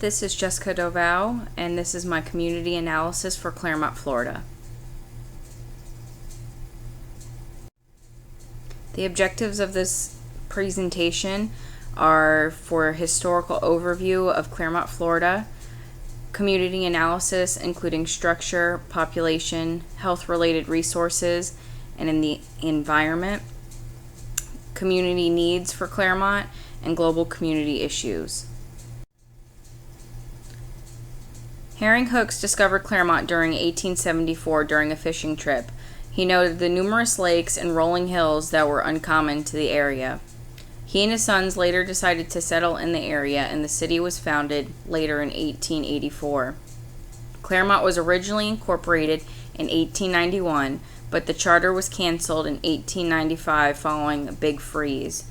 This is Jessica Dovale, and this is my community analysis for Clermont, Florida. The objectives of this presentation are for historical overview of Clermont, Florida, community analysis including structure, population, health-related resources, and in the environment, community needs for Clermont, and global community issues. Herring Hooks discovered Clermont during 1874 during a fishing trip. He noted the numerous lakes and rolling hills that were uncommon to the area. He and his sons later decided to settle in the area, and the city was founded later in 1884. Clermont was originally incorporated in 1891, but the charter was canceled in 1895 following a big freeze.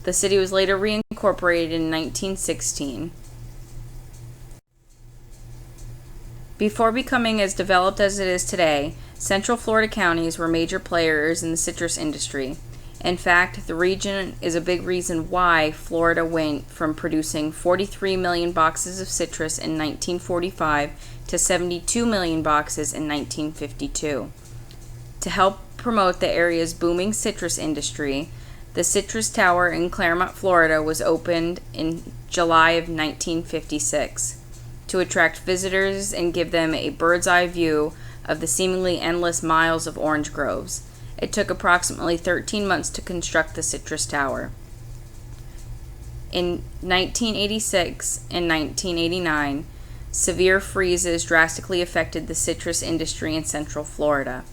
The city was later reincorporated in 1916. Before becoming as developed as it is today, Central Florida counties were major players in the citrus industry. In fact, the region is a big reason why Florida went from producing 43 million boxes of citrus in 1945 to 72 million boxes in 1952. To help promote the area's booming citrus industry, the Citrus Tower in Clermont, Florida was opened in July of 1956. To attract visitors and give them a bird's-eye view of the seemingly endless miles of orange groves. It took approximately 13 months to construct the Citrus Tower. In 1986 and 1989, severe freezes drastically affected the citrus industry in Central Florida.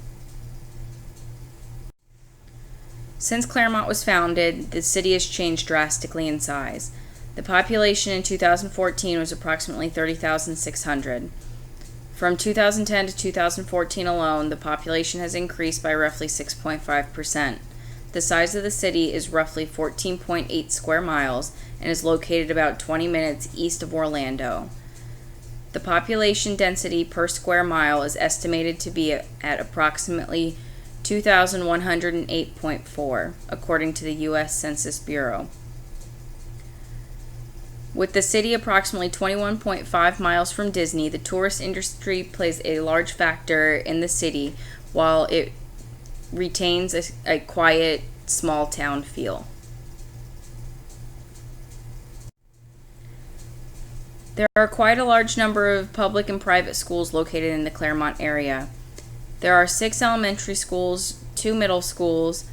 Since Clermont was founded, the city has changed drastically in size. The population in 2014 was approximately 30,600. From 2010 to 2014 alone, the population has increased by roughly 6.5%. The size of the city is roughly 14.8 square miles and is located about 20 minutes east of Orlando. The population density per square mile is estimated to be at approximately 2,108.4, according to the U.S. Census Bureau. With the city approximately 21.5 miles from Disney, the tourist industry plays a large factor in the city while it retains a quiet, small town feel. There are quite a large number of public and private schools located in the Clermont area. There are 6 elementary schools, 2 middle schools,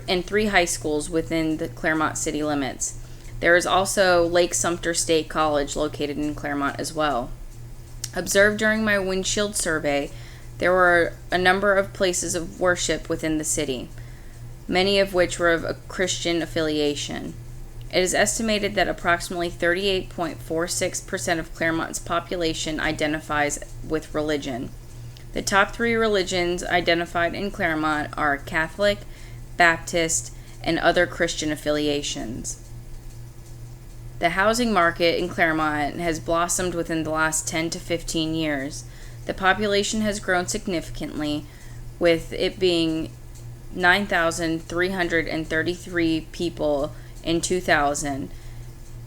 and 3 high schools within the Clermont city limits. There is also Lake Sumter State College located in Clermont as well. Observed during my windshield survey, there were a number of places of worship within the city, many of which were of a Christian affiliation. It is estimated that approximately 38.46% of Clermont's population identifies with religion. The top 3 religions identified in Clermont are Catholic, Baptist, and other Christian affiliations. The housing market in Clermont has blossomed within the last 10 to 15 years. The population has grown significantly, with it being 9,333 people in 2000.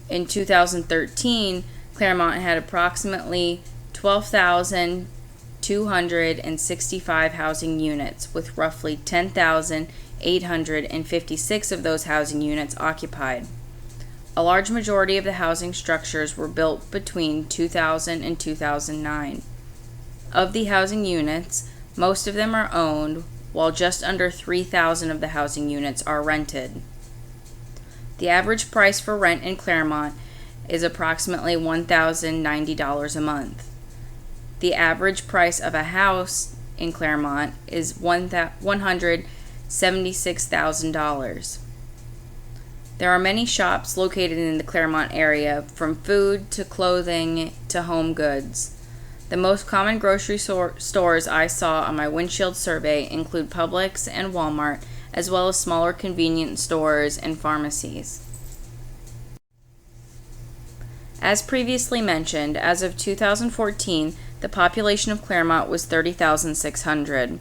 In 2013, Clermont had approximately 12,265 housing units, with roughly 10,856 of those housing units occupied. A large majority of the housing structures were built between 2000 and 2009. Of the housing units, most of them are owned, while just under 3,000 of the housing units are rented. The average price for rent in Clermont is approximately $1,090 a month. The average price of a house in Clermont is $176,000. There are many shops located in the Clermont area, from food to clothing to home goods. The most common grocery stores I saw on my windshield survey include Publix and Walmart, as well as smaller convenience stores and pharmacies. As previously mentioned, as of 2014, the population of Clermont was 30,600.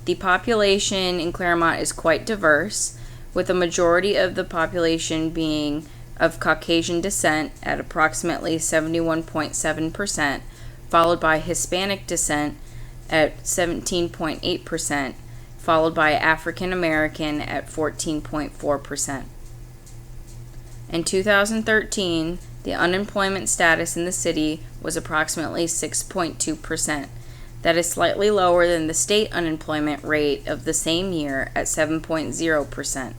The population in Clermont is quite diverse, with a majority of the population being of Caucasian descent at approximately 71.7%, followed by Hispanic descent at 17.8%, followed by African American at 14.4%. In 2013, the unemployment status in the city was approximately 6.2%. That is slightly lower than the state unemployment rate of the same year at 7.0%.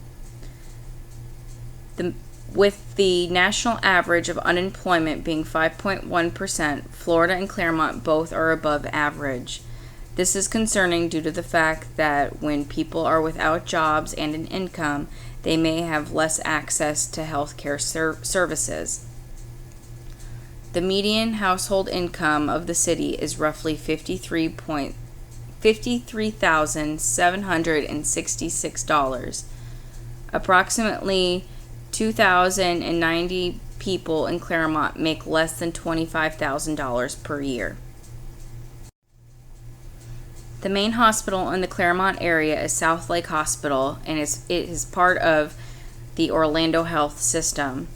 With the national average of unemployment being 5.1%, Florida and Clermont both are above average. This is concerning due to the fact that when people are without jobs and an income, they may have less access to health care services. The median household income of the city is roughly $53,766. Approximately 2,090 people in Clermont make less than $25,000 per year. The main hospital in the Clermont area is South Lake Hospital, and it is part of the Orlando Health System.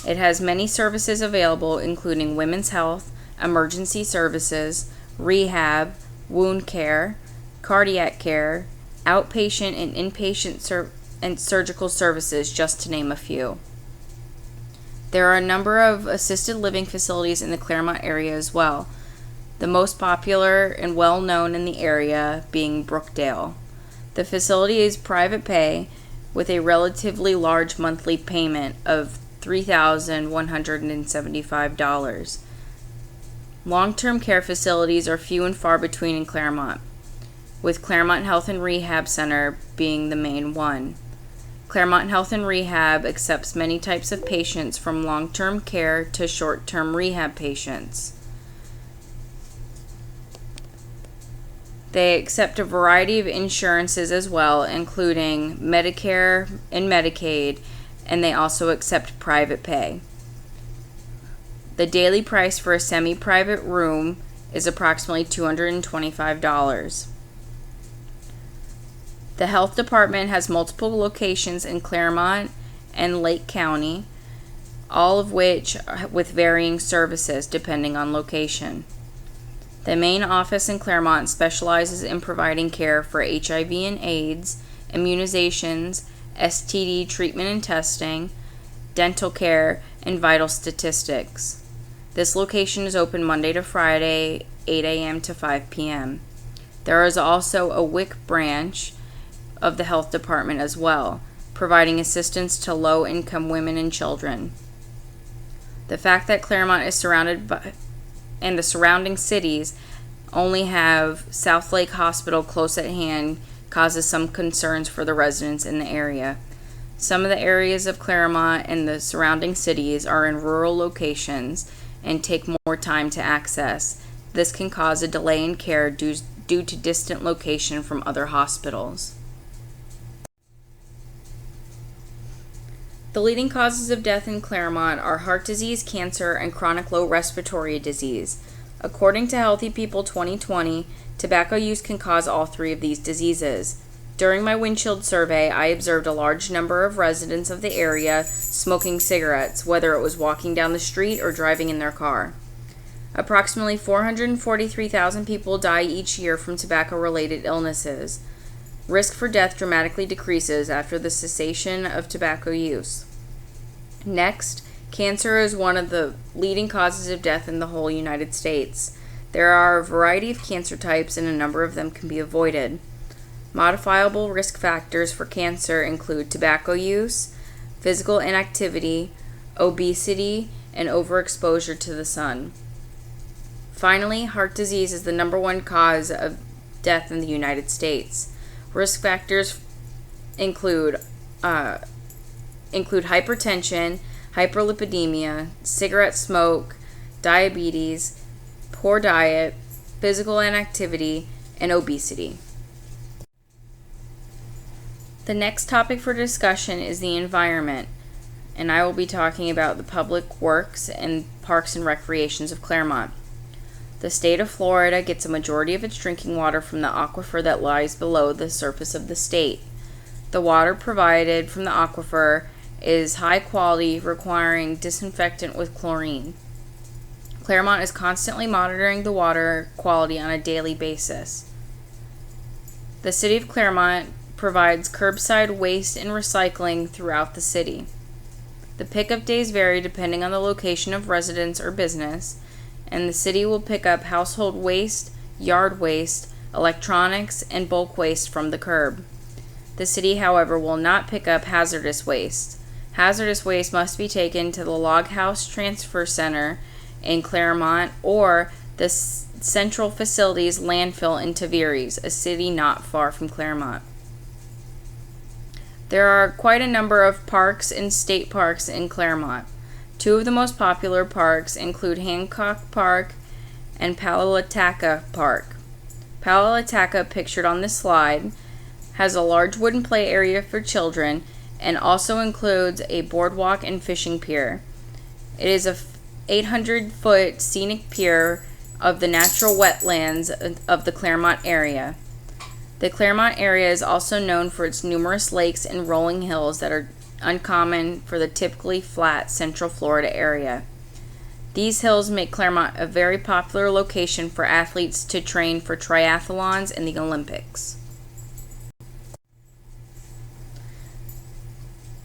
It has many services available, including women's health, emergency services, rehab, wound care, cardiac care, outpatient and inpatient and surgical services, just to name a few. There are a number of assisted living facilities in the Clermont area as well, the most popular and well known in the area being Brookdale. The facility is private pay with a relatively large monthly payment of $3,175. Long-term care facilities are few and far between in Clermont, with Clermont Health and Rehab Center being the main one. Clermont Health and Rehab accepts many types of patients, from long-term care to short-term rehab patients. They accept a variety of insurances as well, including Medicare and Medicaid, and they also accept private pay. The daily price for a semi-private room is approximately $225. The health department has multiple locations in Clermont and Lake County, all of which with varying services depending on location. The main office in Clermont specializes in providing care for HIV and AIDS, immunizations, STD treatment and testing, dental care, and vital statistics. This location is open Monday to Friday, 8 a.m. to 5 p.m. There is also a WIC branch of the health department as well, providing assistance to low-income women and children. The fact that Clermont is surrounded by and the surrounding cities only have South Lake Hospital close at hand causes some concerns for the residents in the area. Some of the areas of Clermont and the surrounding cities are in rural locations and take more time to access. This can cause a delay in care due to distant location from other hospitals. The leading causes of death in Clermont are heart disease, cancer, and chronic low respiratory disease. According to Healthy People 2020, tobacco use can cause all three of these diseases. During my windshield survey, I observed a large number of residents of the area smoking cigarettes, whether it was walking down the street or driving in their car. Approximately 443,000 people die each year from tobacco-related illnesses. Risk for death dramatically decreases after the cessation of tobacco use. Next, cancer is one of the leading causes of death in the whole United States. There are a variety of cancer types, and a number of them can be avoided. Modifiable risk factors for cancer include tobacco use, physical inactivity, obesity, and overexposure to the sun. Finally, heart disease is the number one cause of death in the United States. Risk factors include hypertension, hyperlipidemia, cigarette smoke, diabetes, poor diet, physical inactivity, and obesity. The next topic for discussion is the environment, and I will be talking about the public works and parks and recreations of Clermont. The state of Florida gets a majority of its drinking water from the aquifer that lies below the surface of the state. The water provided from the aquifer is high quality, requiring disinfectant with chlorine. Clermont is constantly monitoring the water quality on a daily basis. The City of Clermont provides curbside waste and recycling throughout the city. The pickup days vary depending on the location of residence or business, and the city will pick up household waste, yard waste, electronics, and bulk waste from the curb. The city, however, will not pick up hazardous waste. Hazardous waste must be taken to the Log House Transfer Center in Clermont or the Central Facilities Landfill in Tavares, a city not far from Clermont. There are quite a number of parks and state parks in Clermont. Two of the most popular parks include Hancock Park and Palalataka Park. Palalataka, pictured on this slide, has a large wooden play area for children and also includes a boardwalk and fishing pier. It is a 800-foot scenic pier of the natural wetlands of the Clermont area. The Clermont area is also known for its numerous lakes and rolling hills that are uncommon for the typically flat Central Florida area. These hills make Clermont a very popular location for athletes to train for triathlons and the Olympics.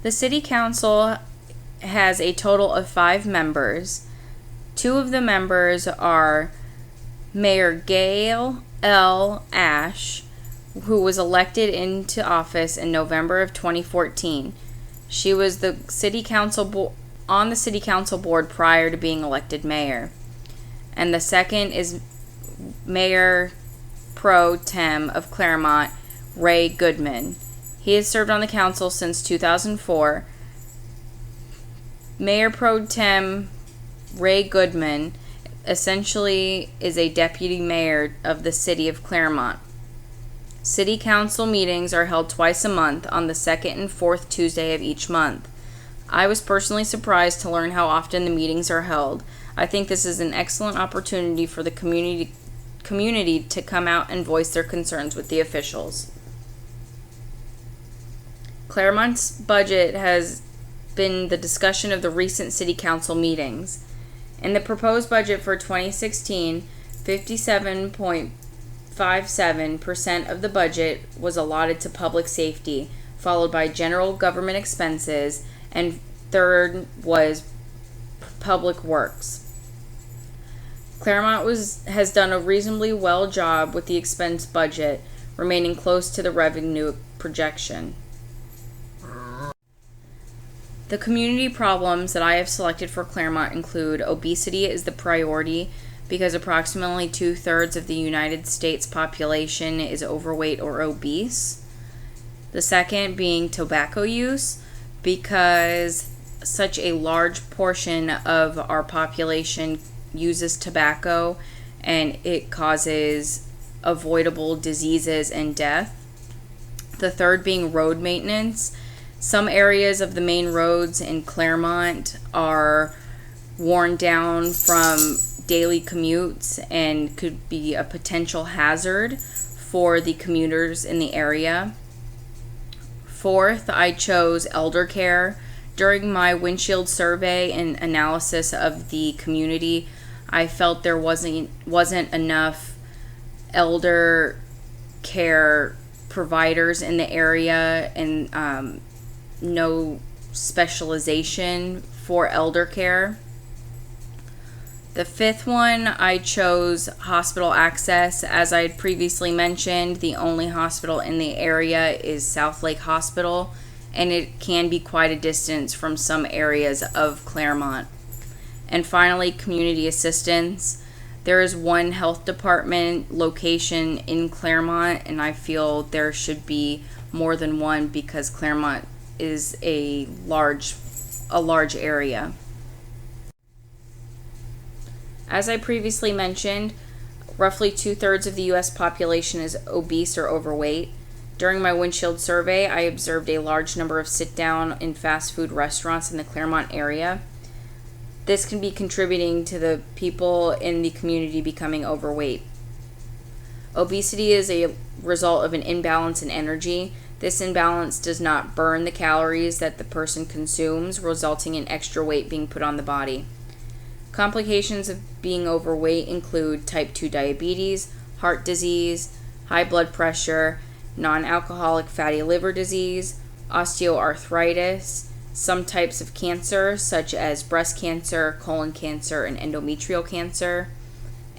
The City Council has a total of 5 members. 2 of the members are Mayor Gail L. Ash, who was elected into office in November of 2014. She was the city council on the city council board prior to being elected mayor. And the second is Mayor Pro Tem of Clermont, Ray Goodman. He has served on the council since 2004. Mayor Pro Tem Ray Goodman essentially is a deputy mayor of the city of Clermont. City council meetings are held twice a month on the second and fourth Tuesday of each month. I was personally surprised to learn how often the meetings are held. I think this is an excellent opportunity for the community to come out and voice their concerns with the officials. Clermont's budget has been the discussion of the recent city council meetings. In the proposed budget for 2016, 57.57% of the budget was allotted to public safety, followed by general government expenses, and third was public works. Clermont has done a reasonably well job with the expense budget, remaining close to the revenue projection. The community problems that I have selected for Clermont include obesity is the priority because approximately 2/3 of the United States population is overweight or obese. The second being tobacco use because such a large portion of our population uses tobacco and it causes avoidable diseases and death. The third being road maintenance. Some areas of the main roads in Clermont are worn down from daily commutes and could be a potential hazard for the commuters in the area. Fourth, I chose elder care. During my windshield survey and analysis of the community, I felt there wasn't enough elder care providers in the area and no specialization for elder care. The fifth one, I chose hospital access. As I had previously mentioned, the only hospital in the area is South Lake Hospital, and it can be quite a distance from some areas of Clermont. And finally, community assistance. There is one health department location in Clermont, and I feel there should be more than one because Clermont is a large area. As I previously mentioned, roughly 2/3 of the U.S. population is obese or overweight. During my windshield survey, I observed a large number of sit-down and fast food restaurants in the Clermont area. This can be contributing to the people in the community becoming overweight. Obesity is a result of an imbalance in energy. This imbalance does not burn the calories that the person consumes, resulting in extra weight being put on the body. Complications of being overweight include type 2 diabetes, heart disease, high blood pressure, non-alcoholic fatty liver disease, osteoarthritis, some types of cancer such as breast cancer, colon cancer, and endometrial cancer,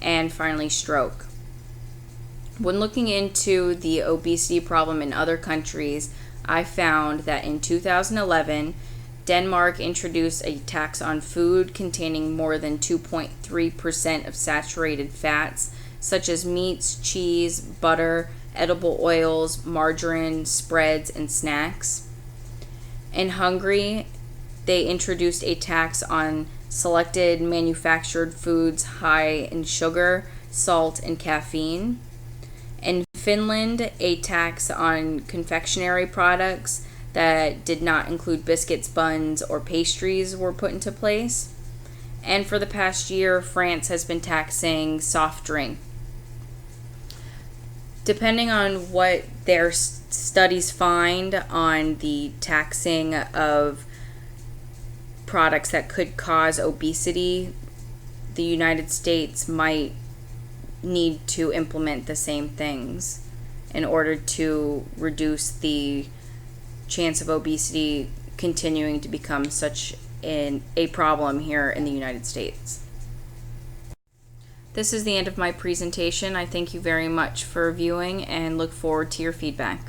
and finally stroke. When looking into the obesity problem in other countries, I found that in 2011, Denmark introduced a tax on food containing more than 2.3% of saturated fats, such as meats, cheese, butter, edible oils, margarine, spreads, and snacks. In Hungary, they introduced a tax on selected manufactured foods high in sugar, salt, and caffeine. In Finland, a tax on confectionery products that did not include biscuits, buns, or pastries were put into place. And for the past year, France has been taxing soft drink. Depending on what their studies find on the taxing of products that could cause obesity, the United States might need to implement the same things in order to reduce the chance of obesity continuing to become such a problem here in the United States. This is the end of my presentation. I thank you very much for viewing and look forward to your feedback.